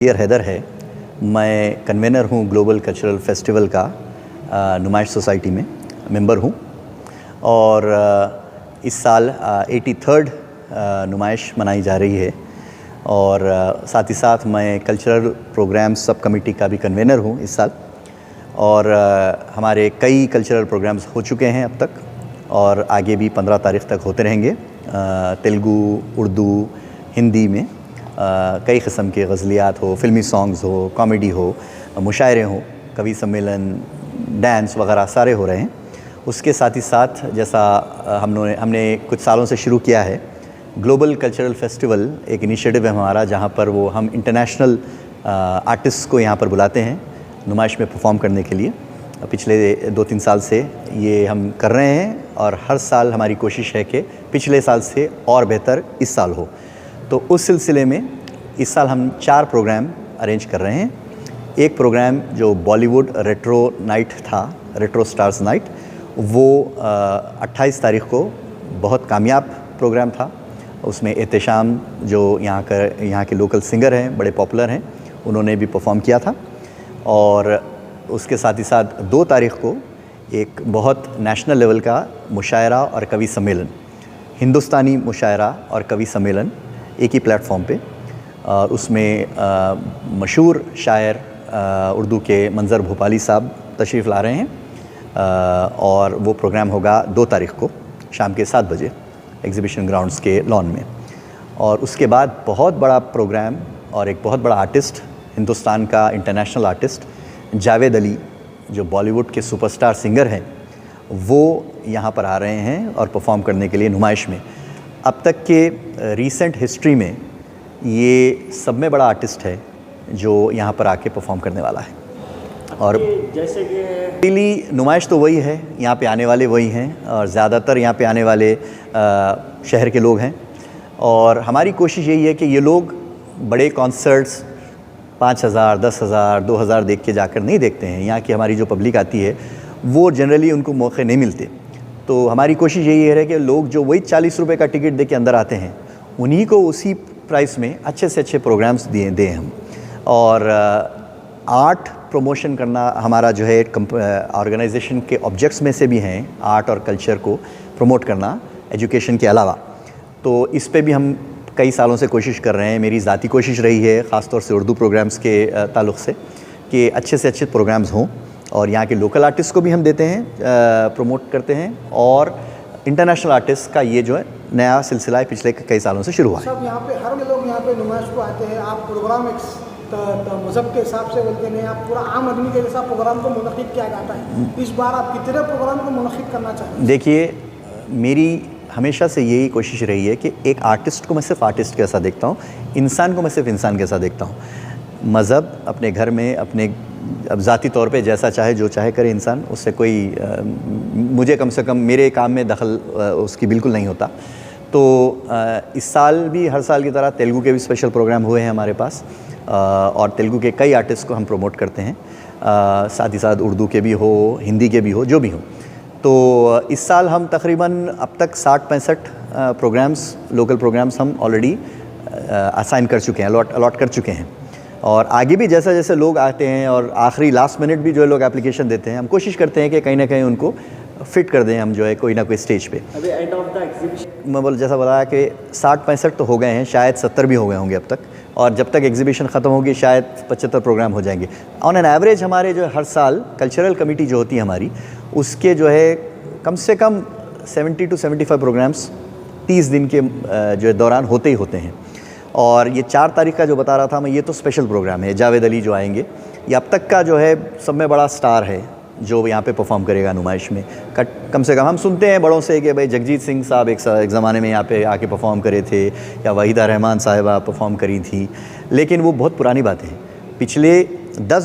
Dear Haider है। मैं convener हूँ ग्लोबल कल्चरल फेस्टिवल का, नुमाइश सोसाइटी में मेंबर हूँ और इस साल 83rd नुमाइश मनाई जा रही है और साथ ही साथ मैं कल्चरल प्रोग्राम्स सब कमेटी का भी कन्वेनर हूँ इस साल। और हमारे कई कल्चरल प्रोग्राम्स हो चुके हैं अब तक और आगे भी 15 तारीख तक होते रहेंगे। तेलुगु, उर्दू, हिंदी में कई किस्म के गज़लियात हो, फ़िल्मी सॉन्ग्स हो, कॉमेडी हो, मुशायरे हो, कवि सम्मेलन, डांस वगैरह सारे हो रहे हैं। उसके साथ ही साथ जैसा हमने कुछ सालों से शुरू किया है, ग्लोबल कल्चरल फेस्टिवल एक इनिशिएटिव है हमारा, जहाँ पर हम इंटरनेशनल आर्टिस्ट को यहाँ पर बुलाते हैं नुमाइश में परफॉर्म करने के लिए। पिछले 2-3 साल से ये हम कर रहे हैं और हर साल हमारी कोशिश है कि पिछले साल से और बेहतर इस साल हो। तो उस सिलसिले में इस साल हम 4 प्रोग्राम अरेंज कर रहे हैं। एक प्रोग्राम जो बॉलीवुड रेट्रो नाइट था, रेट्रो स्टार्स नाइट, वो 28 तारीख को बहुत कामयाब प्रोग्राम था। उसमें एहतशाम जो यहाँ के लोकल सिंगर हैं, बड़े पॉपुलर हैं, उन्होंने भी परफॉर्म किया था। और उसके साथ ही साथ 2 तारीख को एक बहुत नेशनल लेवल का मुशायरा और कवि सम्मेलन, हिंदुस्तानी मुशायरा और कवि सम्मेलन एक ही प्लेटफॉर्म पे, और उसमें मशहूर शायर उर्दू के मंज़र भोपाली साहब तशरीफ़ ला रहे हैं और वो प्रोग्राम होगा 2 तारीख को शाम के 7 बजे एग्ज़िबिशन ग्राउंड्स के लॉन में। और उसके बाद बहुत बड़ा प्रोग्राम और एक बहुत बड़ा आर्टिस्ट, हिंदुस्तान का इंटरनेशनल आर्टिस्ट जावेद अली, जो बॉलीवुड के सुपरस्टार सिंगर हैं, वो यहाँ पर आ रहे हैं और परफॉर्म करने के लिए नुमाइश में। अब तक के रीसेंट हिस्ट्री में ये सब में बड़ा आर्टिस्ट है जो यहाँ पर आके परफॉर्म करने वाला है। और जैसे कि पहली नुमाइश तो वही है, यहाँ पे आने वाले वही हैं और ज़्यादातर यहाँ पे आने वाले शहर के लोग हैं। और हमारी कोशिश यही है कि ये लोग बड़े कॉन्सर्ट्स 5,000, 10,000, 2,000 देख के जाकर नहीं देखते हैं। यहाँ की हमारी जो पब्लिक आती है वो जनरली उनको मौके नहीं मिलते। तो हमारी कोशिश यही है कि लोग जो वही 40 रुपये का टिकट दे के अंदर आते हैं, उन्हीं को उसी प्राइस में अच्छे से अच्छे प्रोग्राम्स दें हम। और आर्ट प्रमोशन करना हमारा जो है ऑर्गेनाइजेशन के ऑब्जेक्ट्स में से भी हैं, आर्ट और कल्चर को प्रमोट करना एजुकेशन के अलावा। तो इस पे भी हम कई सालों से कोशिश कर रहे हैं। मेरी ज़ाती कोशिश रही है ख़ास तौर से उर्दू प्रोग्राम्स के ताल्लुक़ से कि अच्छे से अच्छे प्रोग्राम्स हों और यहाँ के लोकल आर्टिस्ट को भी हम देते हैं, प्रमोट करते हैं। और इंटरनेशनल आर्टिस्ट का ये जो है नया सिलसिला पिछले कई सालों से शुरू हुआ है। सब यहाँ पे हर लोग यहाँ पे नुमाइश को आते हैं। आप प्रोग्राम एक मज़हब के हिसाब से बोलते हैं, आप पूरा आम आदमी के जैसा प्रोग्राम को मुनक़िद किया जाता है। इस बार आप कितने प्रोग्राम को मुनक़िद करना चाहते हैं? देखिए, मेरी हमेशा से यही कोशिश रही है कि एक आर्टिस्ट को मैं सिर्फ आर्टिस्ट कैसा देखता हूँ, इंसान को मैं सिर्फ इंसान कैसा देखता हूँ। मज़हब अपने घर में अपने अब ज़ाती तौर पे जैसा चाहे जो चाहे करे इंसान, उससे कोई मुझे कम से कम मेरे काम में दखल उसकी बिल्कुल नहीं होता। तो इस साल भी हर साल की तरह तेलुगु के भी स्पेशल प्रोग्राम हुए हैं हमारे पास और तेलुगु के कई आर्टिस्ट को हम प्रमोट करते हैं। साथ ही साथ उर्दू के भी हो, हिंदी के भी हो, जो भी हो। तो इस साल हम तकरीबन अब तक 60-65 प्रोग्राम्स, लोकल प्रोग्राम्स हम ऑलरेडी असाइन कर चुके हैं, अलॉट कर चुके हैं। और आगे भी जैसा जैसे लोग आते हैं और आखिरी लास्ट मिनट भी जो लोग एप्लीकेशन देते हैं, हम कोशिश करते हैं कि कहीं ना कहीं उनको फिट कर दें हम, जो है कोई ना कोई स्टेज पे। अभी एंड ऑफ द एग्जीबिशन मैं जैसा बताया कि 60-65 तो हो गए हैं, शायद 70 भी हो गए होंगे अब तक। और जब तक एग्जीबिशन ख़त्म होगी शायद 75 प्रोग्राम हो जाएंगे। ऑन एन एवरेज हमारे जो हर साल कल्चरल कमेटी जो होती है हमारी, उसके जो है कम से कम 70 to 75 प्रोग्राम्स 30 दिन के जो दौरान होते ही होते हैं। और ये 4 तारीख का जो बता रहा था मैं, ये तो स्पेशल प्रोग्राम है। जावेद अली जो आएंगे, ये अब तक का जो है सब में बड़ा स्टार है जो यहाँ पे परफॉर्म करेगा नुमाइश में। कम से कम हम सुनते हैं बड़ों से कि भाई जगजीत सिंह साहब एक ज़माने में यहाँ पे आके परफॉर्म करे थे, या वहीदा रहमान साहिबा परफॉर्म करी थी, लेकिन वो बहुत पुरानी बातें हैं। पिछले 10